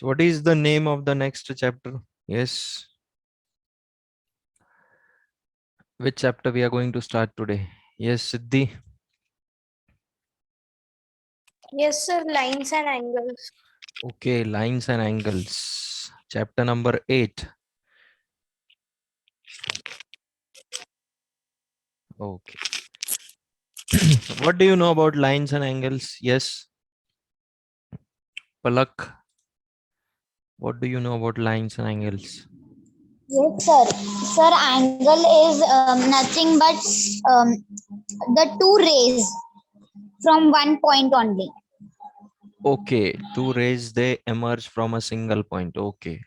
So what is the name of the next chapter? Yes. Which chapter we are going to start today? Yes, Siddhi. Yes, sir. Lines and angles. Okay, lines and angles. Chapter number 8. Okay. What do you know about lines and angles? Yes. Palak, what do you know about lines and angles? Yes, sir. Sir, angle is nothing but the two rays from one point only. Okay, two rays they emerge from a single point. Okay.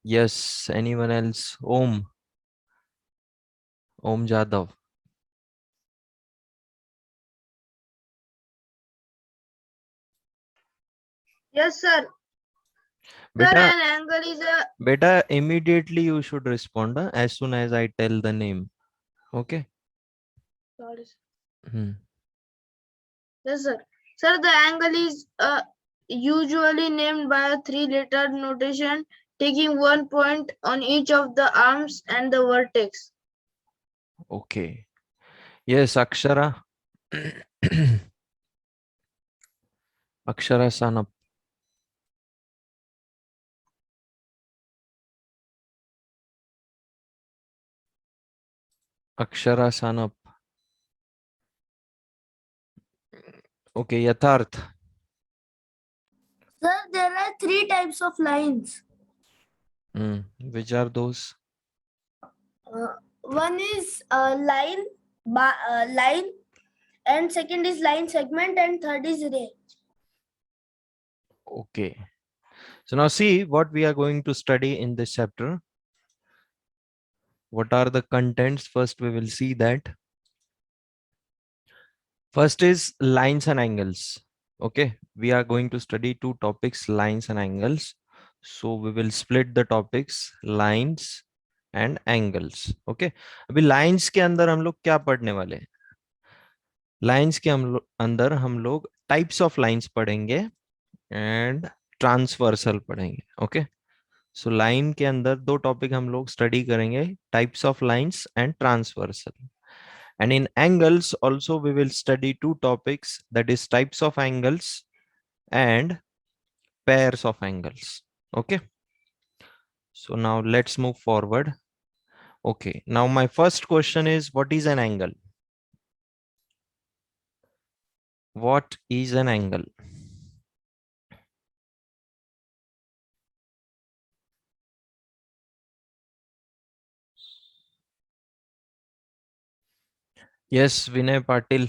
Yes. Anyone else? Om Jadhav. Yes, sir. Sir, Beta, an angle is a. immediately you should respond as soon as I tell the name. Okay. Sorry, sir. Hmm. Yes, sir. Sir, the angle is usually named by a three-letter notation, taking 1 point on each of the arms and the vertex. Okay. Yes, Akshara. Akshara Sanap. Akshara Sanap. Okay, Yatharth. Sir, there are three types of lines. Which are those? One is line, and second is line segment, and third is ray. Okay. So now see what we are going to study in this chapter. What are the contents? First, we will see that. First is lines and angles. Okay. We are going to study two topics, lines and angles. So we will split the topics, lines and angles. Okay. अभी lines के अंदर हम लोग क्या पढ़ने वाले हैं? Lines के अंदर हम लोग types of lines पढ़ेंगे and transversal पढ़ेंगे. Okay. सो लाइन के अंदर दो टॉपिक हम लोग स्टडी करेंगे, types of lines and transversal. And in angles also we will study two topics, that is types of angles and pairs of angles. Okay, so now let's move forward. Okay, now my first question is, what is an angle? What is an angle? Yes, Vinay Patil.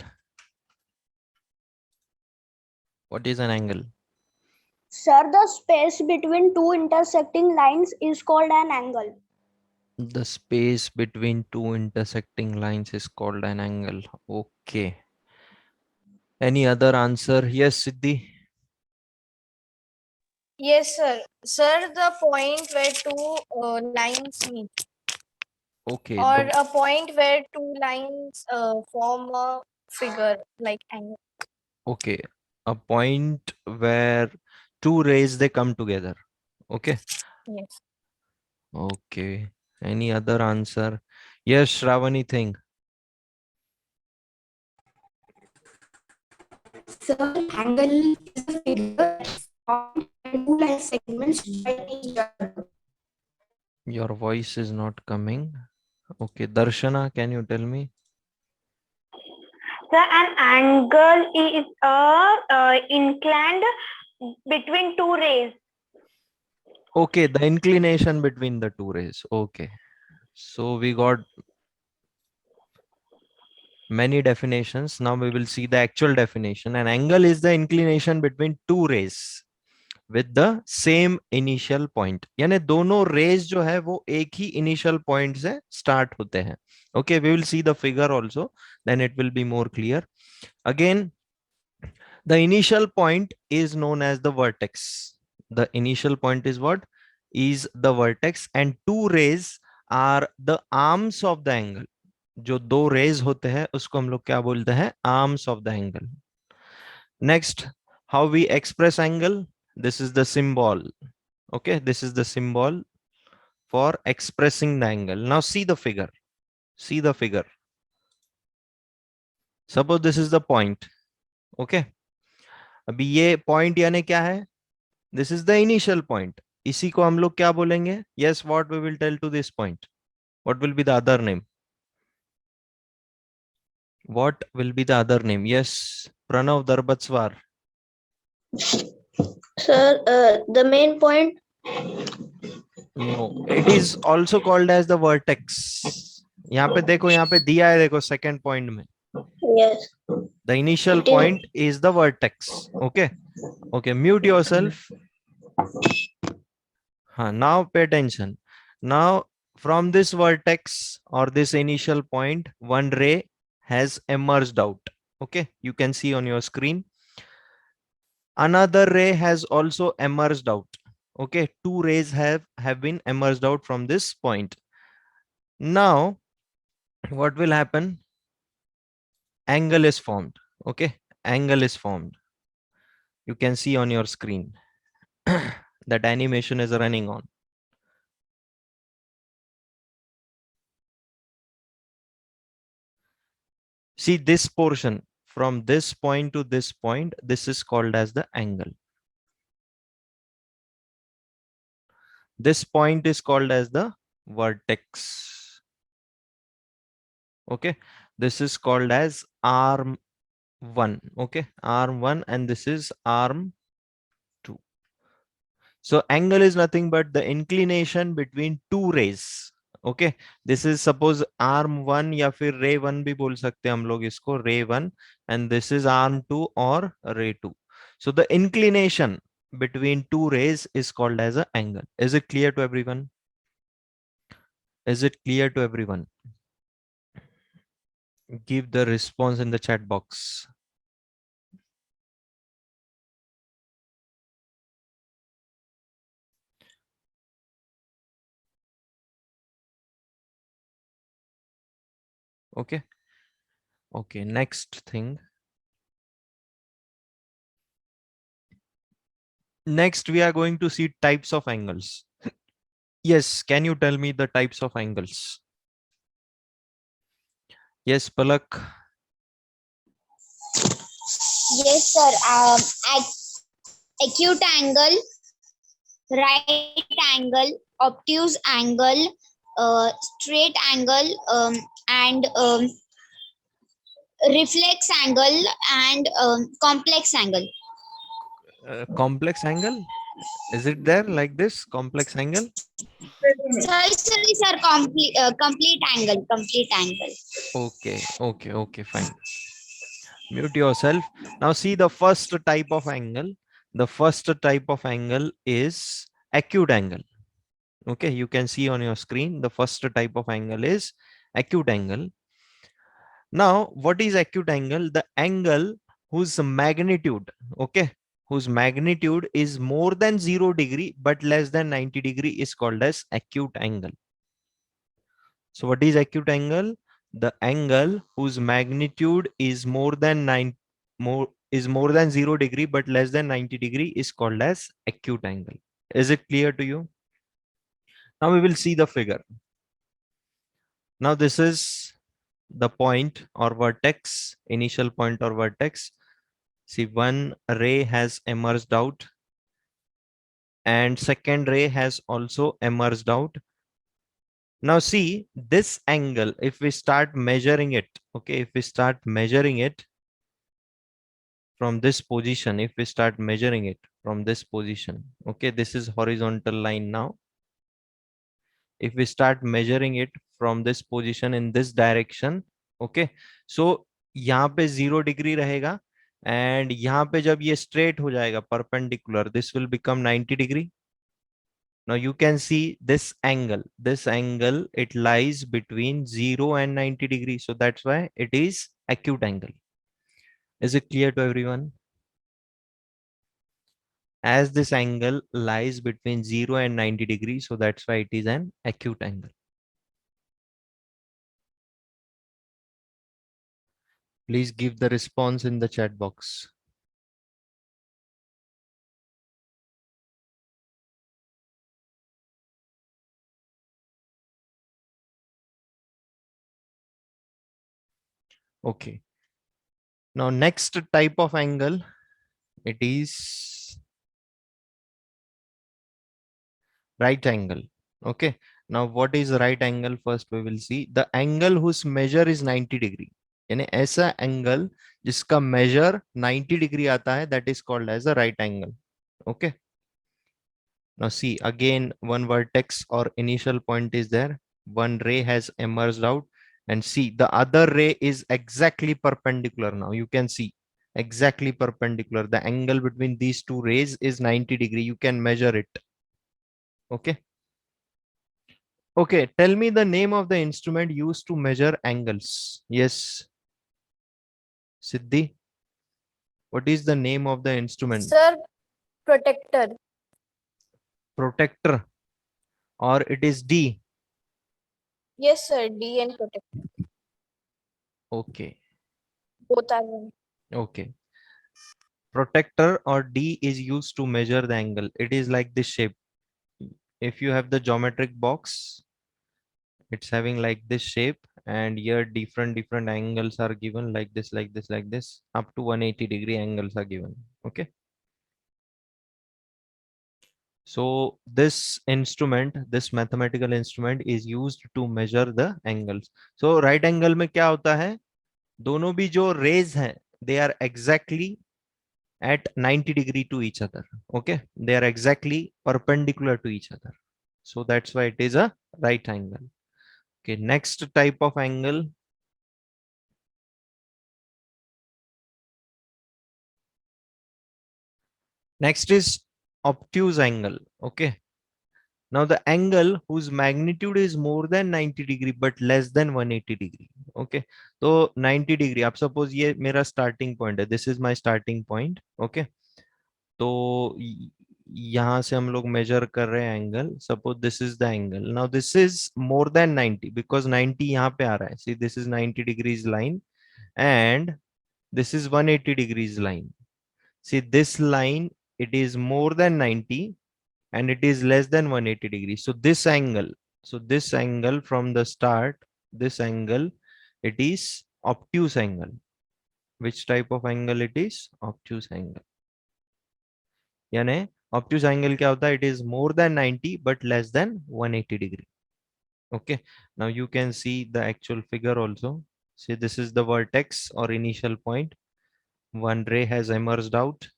What is an angle? Sir, the space between two intersecting lines is called an angle. The space between two intersecting lines is called an angle. Okay. Any other answer? Yes, Siddhi. Yes, sir. Sir, the point where two lines meet, Okay, or a point where two lines form a figure like angle. okay, a point where two rays they come together. Okay, Yes. okay. Any other answer? Yes, Shravani thing. Sir, angle is a figure point and two line segments join each other. Your voice is not coming. Okay, Darshana, can you tell me? Sir, an angle is a inclined between two rays. Okay, the inclination between the two rays. Okay, so we got many definitions. Now we will see the actual definition. An angle is the inclination between two rays with the same initial point. यानी दोनों rays जो है वो एक ही initial point से start होते हैं. Okay, we will see the figure also, then it will be more clear. Again, the initial point is known as the vertex. The initial point is what? Is the vertex, and two rays are the arms of the angle. जो दो rays होते हैं उसको हम लोग क्या बोलते हैं? Arms of the angle. Next, how we express angle? This is the symbol. Okay, this is the symbol for expressing the angle. Now see the figure. See the figure. Suppose this is the point. Okay. अभी ये point यानी क्या है? This is the initial point. इसी को हम लोग क्या बोलेंगे? Yes, what we will tell to this point? What will be the other name? What will be the other name? Yes, Pranav Darbatswar. Sir, the main point. No, it is also called as the vertex. यहाँ पे देखो, यहाँ पे दिया है, देखो second point में. Yes. The initial It is- point is the vertex. Okay. Okay. Mute yourself. Now pay attention. Now from this vertex or this initial point, one ray has emerged out. Okay. You can see on your screen. Another ray has also emerged out. Okay. Two rays have been emerged out from this point. Now what will happen? Angle is formed. Okay. Angle is formed. You can see on your screen that animation is running on. See this portion from this point to this point, this is called as the angle. This point is called as the vertex. Okay. This is called as arm 1. Okay. Arm 1 and this is arm 2. So angle is nothing but the inclination between two rays. Okay. This is suppose arm 1 या फिर ray 1 भी बोल सकते हैं हम लोग इसको ray 1 and this is arm 2 or ray 2. So the inclination between two rays is called as an angle. Is it clear to everyone? Is it clear to everyone? Give the response in the chat box. Okay. Okay. Next thing. Next, we are going to see types of angles. Yes. Can you tell me the types of angles? Yes, Palak. Yes, sir. Acute angle, right angle, obtuse angle, straight angle, and reflex angle, and complex angle. Complex angle. Is it there like this? Complex angle. Sorry, sir. Complete angle. Complete angle. Okay. Okay. Okay. Fine. Mute yourself. Now see the first type of angle. The first type of angle is acute angle. Okay. You can see on your screen. The first type of angle is acute angle. Now, what is acute angle? The angle whose magnitude, okay, whose magnitude is more than 0 degree but less than 90 degree is called as acute angle. So what is acute angle? The angle whose magnitude is more than 0 degree but less than 90 degree is called as acute angle. Is it clear to you? Now we will see the figure. Now this is the point or vertex, initial point or vertex. See, one ray has emerged out and second ray has also emerged out. Now see this angle, if we start measuring it, okay, if we start measuring it from this position, if we start measuring it from this position, okay, this is horizontal line now. If we start measuring it from this position in this direction, okay, so यहाँ पे 0 degree रहेगा and यहाँ पे जब ये straight हो जाएगा perpendicular, this will become 90 degree. Now you can see this angle, it lies between 0 and 90 degrees. So that's why it is acute angle. Is it clear to everyone? As this angle lies between 0 and 90 degrees, so that's why it is an acute angle. Please give the response in the chat box. Okay. Now next type of angle, it is right angle. Okay. Now what is right angle? First we will see the angle whose measure is 90 degree. यानी ऐसा angle जिसका measure 90 degree आता है, that is called as a right angle. Okay. Now see, again one vertex or initial point is there. One ray has emerged out, and see the other ray is exactly perpendicular. Now you can see exactly perpendicular. The angle between these two rays is 90 degree. You can measure it. Okay. Okay, tell me the name of the instrument used to measure angles. Yes, Siddhi, what is the name of the instrument? Sir, protector. Protractor, or it is D? Yes, sir. D and protector. Okay, Both are one. okay. Protractor or D is used to measure the angle. It is like this shape. If you have the geometric box, it's having like this shape, and here different angles are given like this, like this, like this. Up to 180 degree angles are given. Okay. So this instrument, this mathematical instrument is used to measure the angles. So right angle में क्या होता है? दोनों भी जो rays हैं, they are exactly at 90 degree to each other. Okay, they are exactly perpendicular to each other. So that's why it is a right angle. Okay, next type of angle. Next is obtuse angle. Okay. Now the angle whose magnitude is more than 90 degree but less than 180 degree. Okay. So 90 degree. आप suppose ये मेरा starting point है. This is my starting point. Okay. तो यहाँ से हम लोग measure कर रहे हैं angle. Suppose this is the angle. Now this is more than 90 because 90 यहाँ पे आ रहा है. See, this is 90 degrees line and this is 180 degrees line. See, this line, it is more than 90 and it is less than 180 degrees. So this angle from the start, this angle, it is obtuse angle. Which type of angle it is? Obtuse angle. यानी obtuse angle क्या होता है? It is more than 90 but less than 180 degree. Okay. Now you can see the actual figure also. See, this is the vertex or initial point. One ray has emerged out,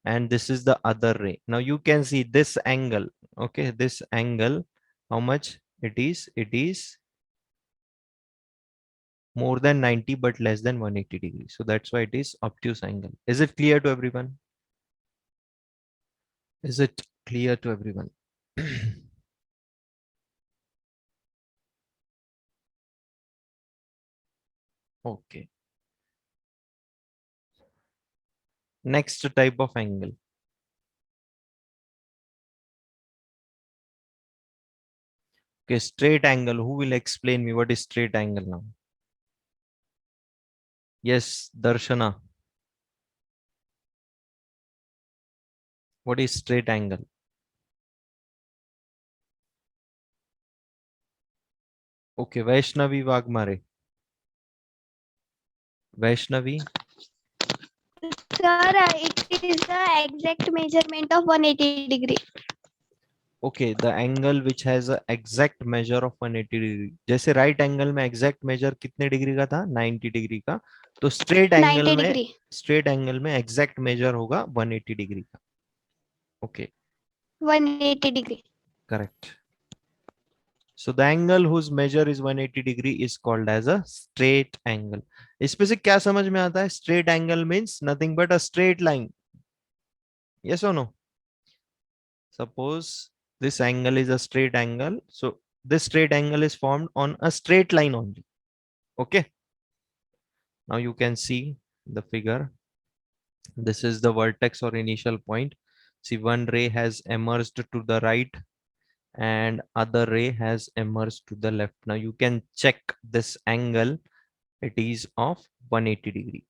and this is the other ray. Now you can see this angle. Okay, this angle, how much it is? It is more than 90 but less than 180 degrees. So that's why it is obtuse angle. Is it clear to everyone? Is it clear to everyone? Okay. Next type of angle. Okay, straight angle. Who will explain me what is straight angle now? Yes, Darshana. What is straight angle? Okay, Vaishnavi Wagmare. Vaishnavi. Sir, it is the exact measurement of 180 degree. Okay, the angle which has a exact measure of 180 degree. जैसे right angle में exact measure कितने degree का था? 90 degree का. तो straight angle 90 में degree. straight angle में exact measure होगा 180 डिग्री का. Okay, 180 degree. correct. So the angle whose measure is 180 degree is called as a straight angle. इसमें से क्या समझ में आता है? Straight angle means nothing but a straight line. Yes or no? Suppose this angle is a straight angle. So this straight angle is formed on a straight line only. Okay. Now you can see the figure. This is the vertex or initial point. See, one ray has emerged to the right and other ray has emerged to the left. Now you can check this angle. It is of 180 degree.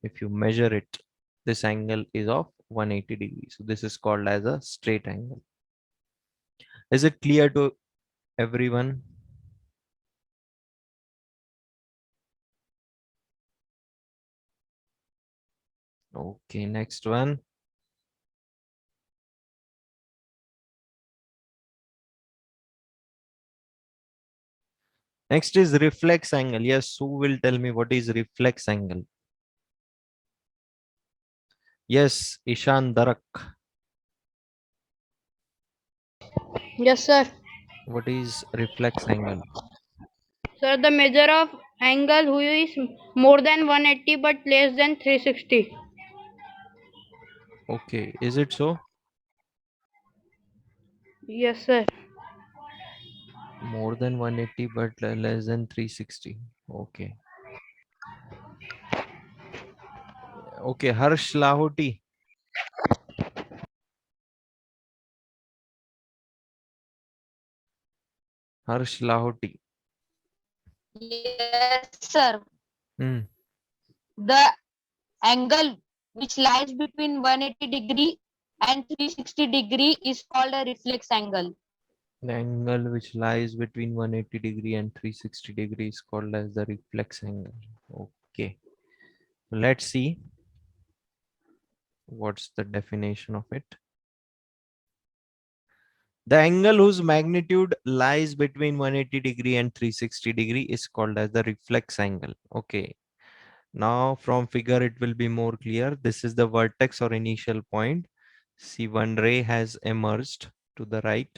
If you measure it, this angle is of 180 degrees. So this is called as a straight angle. Is it clear to everyone? Okay, next one. Next is reflex angle. Yes, who will tell me what is reflex angle? Yes, Ishan Darak. Yes, sir. What is reflex angle? Sir, the measure of angle who is more than 180 but less than 360. Okay, is it so? Yes, sir. More than 180 but less than 360. Okay. Okay, Harsh Lahoti. Harsh Lahoti. Yes, sir. Hmm. The angle which lies between 180 degree and 360 degree is called a reflex angle. The angle which lies between 180 degree and 360 degree is called as the reflex angle. Okay. Let's see what's the definition of it. The angle whose magnitude lies between 180 degree and 360 degree is called as the reflex angle. Okay. Now from figure it will be more clear. This is the vertex or initial point. See, one ray has emerged to the right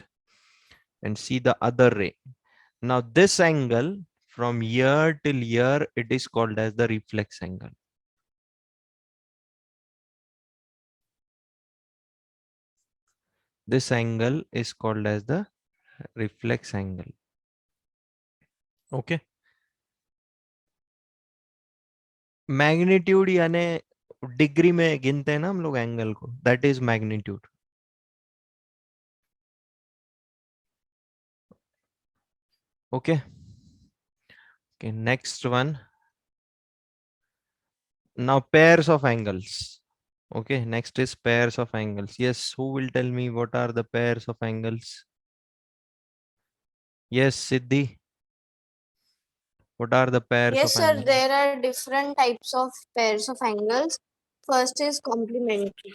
and see the other ray. Now this angle from here till here, it is called as the reflex angle. This angle is called as the reflex angle. Okay. Magnitude यानी degree में गिनते हैं ना हम लोग angle को, that is magnitude. Okay. Okay, next one. Now pairs of angles. Okay, next is pairs of angles. Yes, who will tell me what are the pairs of angles? Yes, Siddhi. What are the pairs Yes, of sir. angles? There are different types of pairs of angles. First is complementary.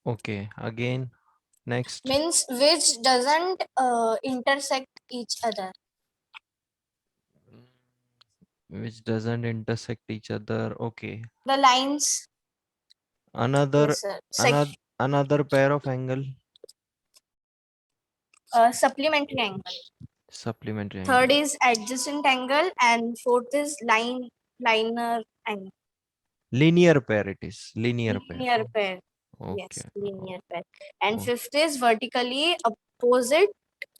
Okay, again, next. Means which doesn't intersect each other. Which doesn't intersect each other. Okay. The lines. Another Yes, sir. another pair of angle. Supplementary angle. Supplementary Third angle. is adjacent angle, and fourth is liner angle. Linear pair it is. Linear pair. Linear pair. Okay. Yes, linear pair. And Oh. fifth is vertically opposite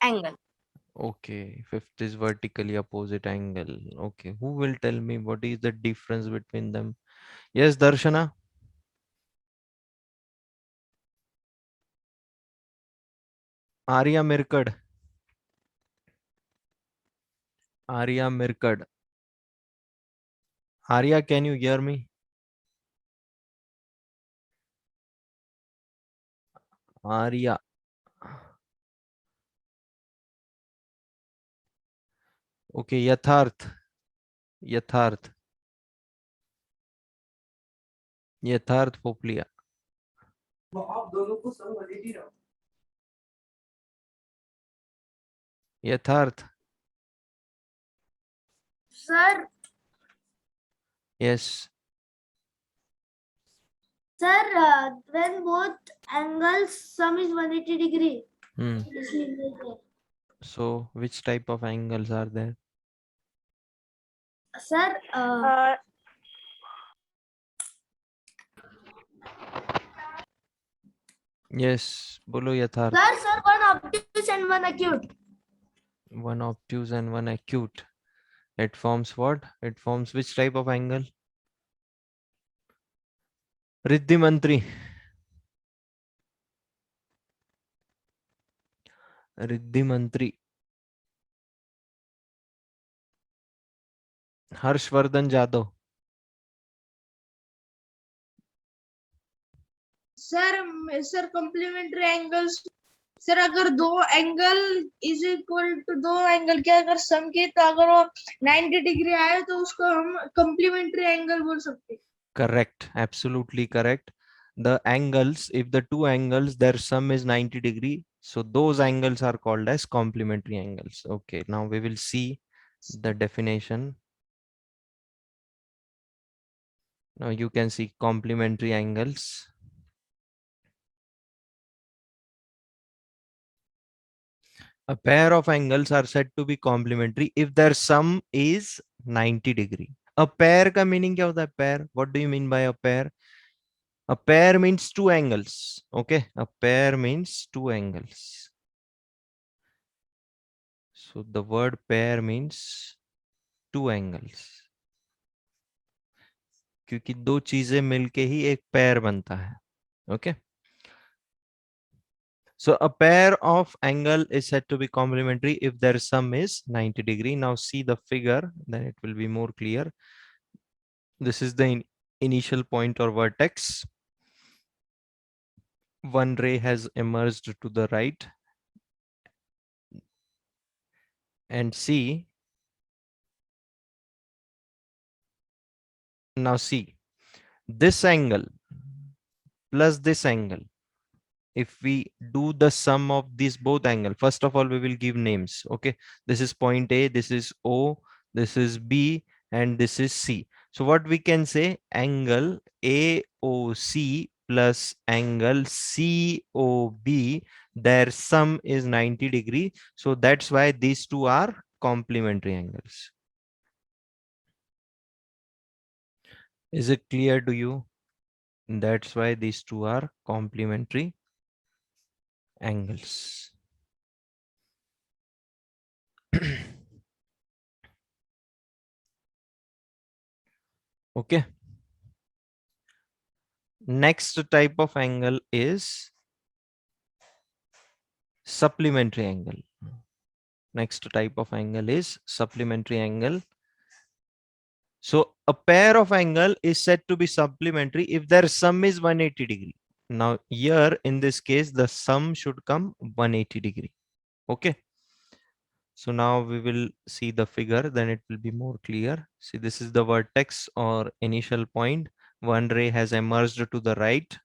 angle. Okay. Fifth is vertically opposite angle. Okay. Who will tell me what is the difference between them? Yes, Darshana. Arya Mirkad. Arya Mirkad. Arya, can you hear me? Arya. Okay, Yatharth. Yatharth. Yatharth Poplia. Yatharth. Sir, Yes. when both angles sum is 180 degree. Hmm. So which type of angles are there? Sir, Yes. Bolo Yatharth. sir, one obtuse and one acute. One obtuse and one acute. It forms what? It forms which type of angle? Riddhi Mantri. Riddhi Mantri. Harshvardhan Jadhav. Sir complementary angles sir अगर दो angle is equal to दो angle के अगर सम के तो अगर वो 90 degree आए तो उसको हम कॉम्प्लीमेंट्री एंगल बोल सकते हैं. Correct. Absolutely correct. The angles, if the two angles, their sum is 90 degree. So those angles are called as complementary angles. Okay. Now we will see the definition. Now you can see complementary angles. A pair of angles are said to be complementary if their sum is 90 degree. A pair का meaning क्या होता है? Pair. What do you mean by a pair? A pair means two angles. Okay. A pair means two angles. So the word pair means two angles. क्योंकि दो चीजें मिलके ही एक pair बनता है. Okay. So a pair of angle is said to be complementary if their sum is 90 degree. Now see the figure, then it will be more clear. This is the initial point or vertex. One ray has emerged to the right. And see, now see, this angle plus this angle. If we do the sum of these both angles, first of all, we will give names. Okay, this is point A, this is O, this is B, and this is C. So what we can say, angle AOC plus angle COB, their sum is 90 degree. So that's why these two are complementary angles. Is it clear to you? That's why these two are complementary angles. Okay. Next type of angle is supplementary angle. Next type of angle is supplementary angle. So a pair of angle is said to be supplementary if their sum is 180 degree. Now here in this case, the sum should come 180 degree. Okay. So now we will see the figure, then it will be more clear. See, this is the vertex or initial point. One ray has emerged to the right.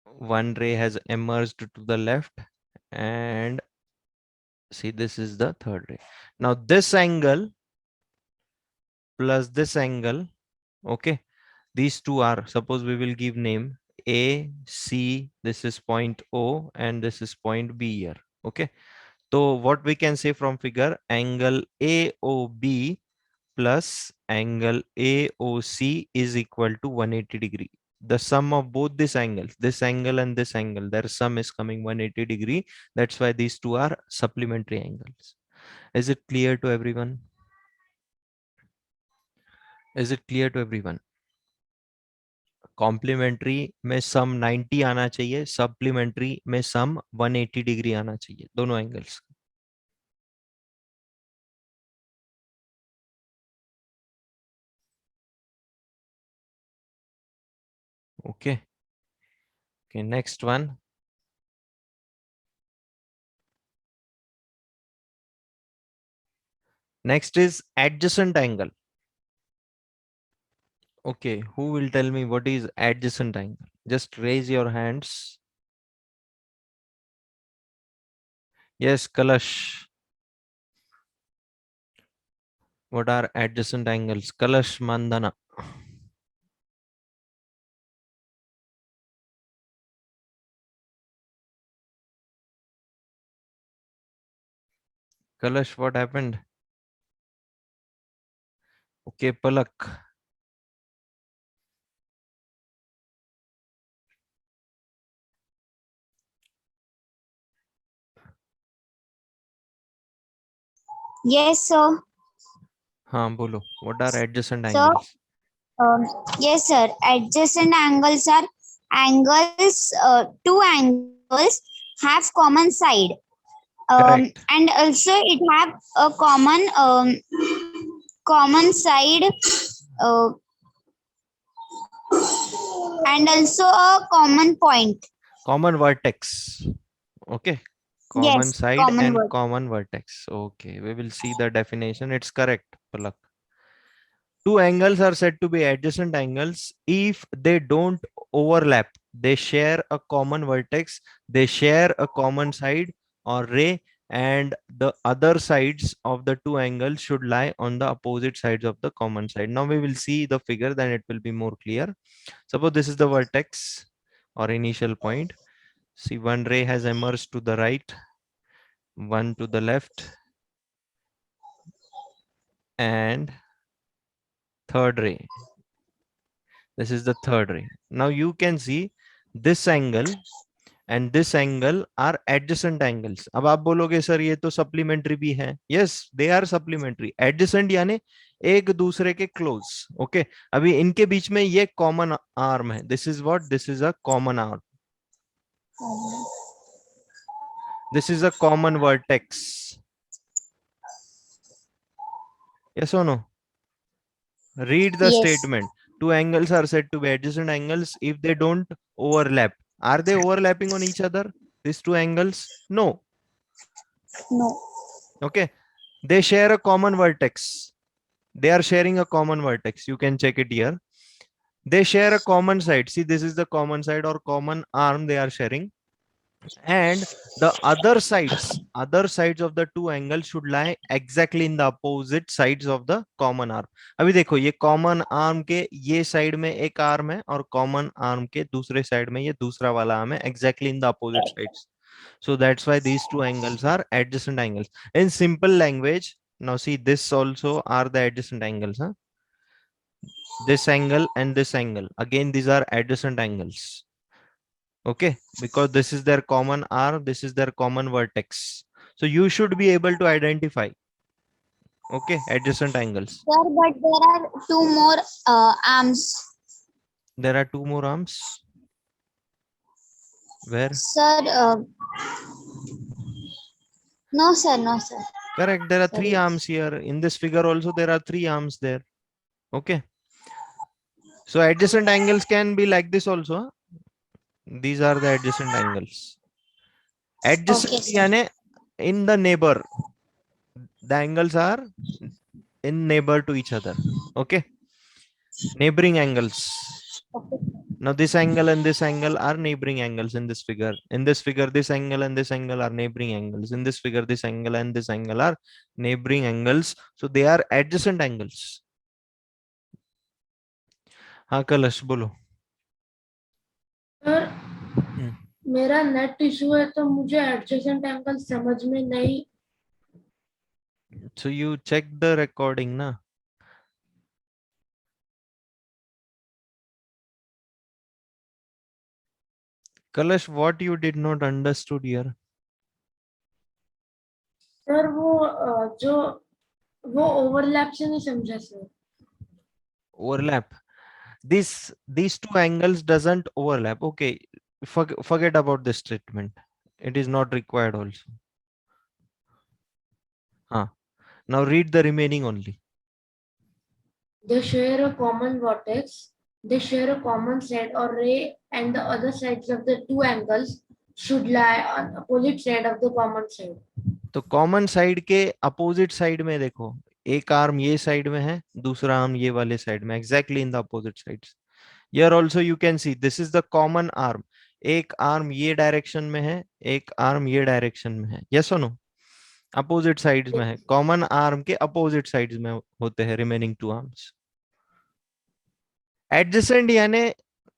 One ray has emerged to the left, and see, this is the third ray. Now this angle plus this angle, okay, these two are, suppose we will give name A, C, this is point O, and this is point B here. Okay, so what we can say from figure, angle AOB plus angle AOC is equal to 180 degree. The sum of both these angles, this angle and this angle, their sum is coming 180 degree. That's why these two are supplementary angles. Is it clear to everyone? Is it clear to everyone? Complementary में sum 90 आना चाहिए, supplementary में सम 180 degree आना चाहिए, दोनों angles. Okay. Okay, next one. Next is adjacent angle. Okay, who will tell me what is adjacent angle? Just raise your hands. Yes, Kalash. What are adjacent angles? Kalash Mandana. Kalash, what happened? Okay, Palak. Yes, sir. हाँ बोलो. What are adjacent So, angles? yes, sir. Adjacent angles are angles, two angles have common side. Correct. And also it have a common side, and also a common point. Common vertex. Okay. Common Yes, side common and word. common vertex. Okay, we will see the definition. It's correct, Palak. Two angles are said to be adjacent angles if they don't overlap. They share a common vertex, they share a common side or ray, and the other sides of the two angles should lie on the opposite sides of the common side. Now we will see the figure, then it will be more clear. Suppose this is the vertex or initial point. See, one ray has emerged to the right, one to the left, and third ray. This is the third ray. Now you can see this angle and this angle are adjacent angles. अब आप बोलोगे sir ये तो supplementary भी है. Yes, they are supplementary. Adjacent यानी एक दूसरे के close. Okay. अभी इनके बीच में ये common arm है. This is what? This is a common arm. This is a common vertex. Yes or no? Read the Yes. statement. Two angles are said to be adjacent angles if they don't overlap. Are they overlapping on each other? These two angles? No. No. Okay. They share a common vertex. They are sharing a common vertex. You can check it here. They share a common side. See, this is the common side or common arm they are sharing. And the other sides of the two angles should lie exactly in the opposite sides of the common arm. अभी देखो ये common arm के ये side में एक arm है और common arm के दूसरे side में ये दूसरा वाला arm है, exactly in the opposite sides. So that's why these two angles are adjacent angles. In simple language, now see this also are the adjacent angles. Huh? This angle and this angle. Again, these are adjacent angles. Okay, because this is their common arm, this is their common vertex. So you should be able to identify. Okay, adjacent angles. Sir, but there are two more arms. There are two more arms. Where? Sir, no, sir, no, sir. Correct. There are three Sorry. arms here. In this figure also there are three arms there. Okay. So adjacent angles can be like this also. Huh? These are the adjacent angles. Adjacent Okay, sir. यानी in the neighbor. The angles are in neighbor to each other. Okay. Neighboring angles. Okay. Now this angle and this angle are neighboring angles in this figure. In this figure, this angle and this angle are neighboring angles. In this figure, this angle and this angle are neighboring angles. So they are adjacent angles. हाँ कलश बोलो. Sir मेरा net issue है तो मुझे adjacent angle समझ में नहीं. So you check the recording ना. Kalash, what you did not understood here? Sir वो ओवरलैप से नहीं समझा sir. Overlap. These two angles doesn't overlap. Okay, forget about this statement. It is not required also. Now read the remaining only. They share a common vertex. They share a common side or ray, and the other sides of the two angles should lie on opposite side of the common side. तो common side के opposite side में देखो, एक arm ये side में है, दूसरा arm ये वाले साइड में, exactly in the opposite sides. Here also you can see this is the common arm. एक आर्म ये डायरेक्शन में है, एक आर्म ये डायरेक्शन में है. यस और नो? अपोजिट साइड्स में है. कॉमन आर्म के अपोजिट साइड्स में होते हैं रिमेनिंग टू आर्म्स. एडजेसेंट यानी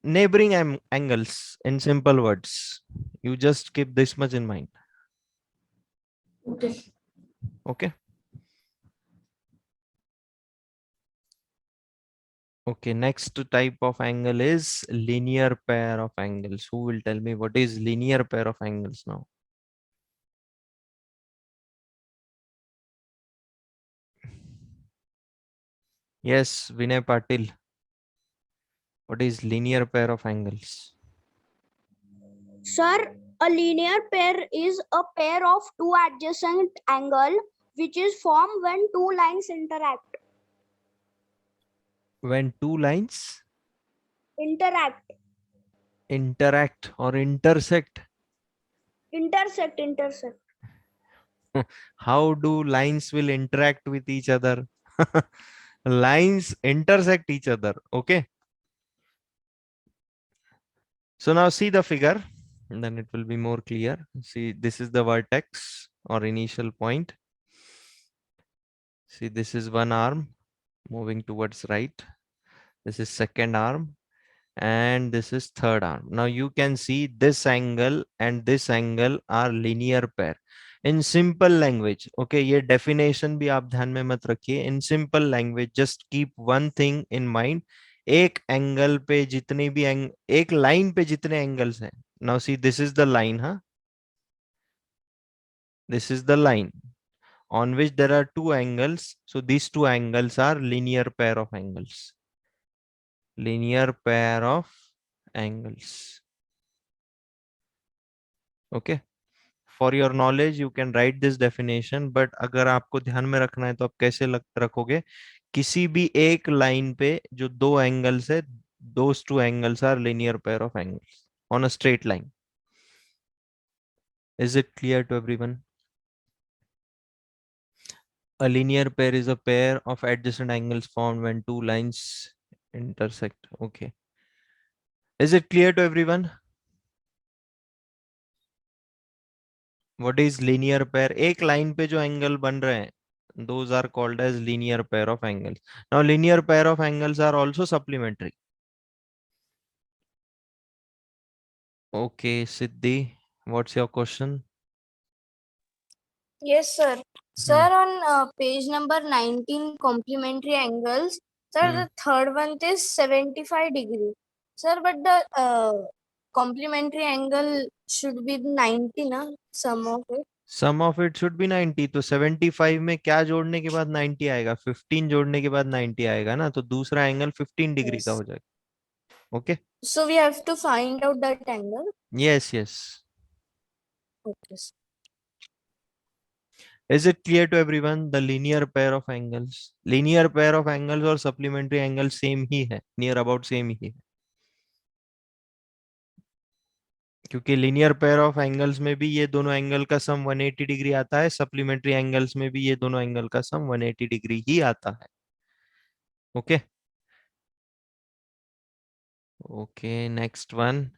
neighboring angles. In simple words, you just keep this much in mind. Okay. Okay. Okay, next type of angle is linear pair of angles. Who will tell me what is linear pair of angles now? Yes, Vinay Patil. What is linear pair of angles? Sir, a linear pair is a pair of two adjacent angles which is formed when two lines interact. When two lines Interact. or intersect. Intersect. How do lines will interact with each other? Lines intersect each other. Okay. So now see the figure, and then it will be more clear. See, this is the vertex or initial point. See, this is one arm moving towards right. This is second arm, and this is third arm. Now you can see this angle and this angle are linear pair. In simple language, okay, ये definition भी आप ध्यान में मत रखिए. In simple language, just keep one thing in mind. एक angle पे जितने भी एक लाइन पे जितने एंगल्स हैं. Now see, this is the line, huh? This is the line on which there are two angles. So these two angles are linear pair of angles. Linear pair of angles. Okay. For your knowledge, you can write this definition, but अगर आपको ध्यान में रखना है तो आप कैसे रखोगे? किसी भी एक लाइन पे जो दो एंगल्स है, those two angles are linear pair of angles on a straight line. Is it clear to everyone? A linear pair is a pair of adjacent angles formed when two lines intersect. Okay. Is it clear to everyone? What is linear pair? एक line पे जो angle बन रहे हैं, those are called as linear pair of angles. Now linear pair of angles are also supplementary. Okay, Siddhi, what's your question? Yes, sir. Sir, on page number 19, complementary angles, sir, the third one is 75 degree. Sir, but the complementary angle should be 90, na? Sum of it. Sum of it should be 90. तो 75 में क्या जोड़ने के बाद 90 आएगा? 15 जोड़ने के बाद 90 आएगा ना, तो दूसरा एंगल 15 डिग्री का Yes. हो जाएगा. Okay. So we have to find out that angle. Yes, yes. Okay. Sir. Is it clear to everyone? The linear pair of angles. Linear pair of angles और supplementary angles same ही है, near about same ही है. क्योंकि linear pair of angles में भी ये दोनों angle का सम 180 degree आता है, supplementary angles में भी ये दोनों एंगल का सम 180 डिग्री ही आता है. Okay. Okay, next one.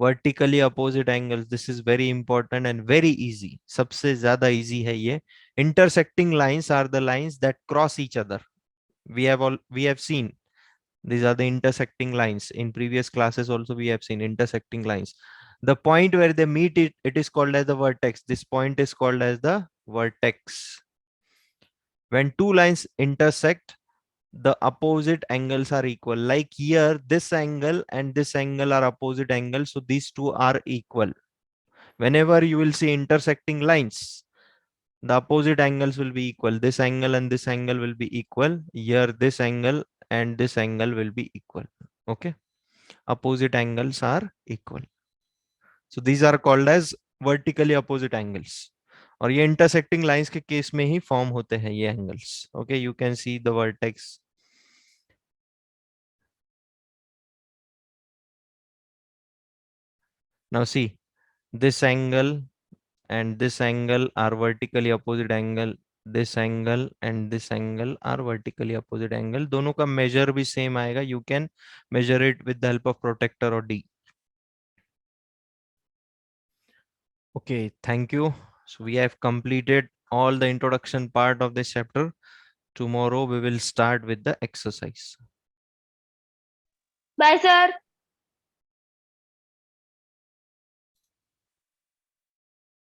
Vertically opposite angles. This is very important and very easy. सबसे ज्यादा easy है ये. Intersecting lines are the lines that cross each other. We have seen these are the intersecting lines. In previous classes also we have seen intersecting lines. The point where they meet, it is called as the vertex. This point is called as the vertex. When two lines intersect, the opposite angles are equal. Like here, this angle and this angle are opposite angles, so these two are equal. Whenever you will see intersecting lines, the opposite angles will be equal. This angle and this angle will be equal. Here, this angle and this angle will be equal. Okay. Opposite angles are equal. So these are called as vertically opposite angles. और ये intersecting lines के case में ही form होते हैं ये angles. Okay, you can see the vertex. Now see, this angle and this angle are vertically opposite angle. This angle and this angle are vertically opposite angle. दोनों का measure भी same आएगा. You can measure it with the help of protractor or D. Okay, thank you. So we have completed all the introduction part of this chapter. Tomorrow we will start with the exercise. Bye, sir.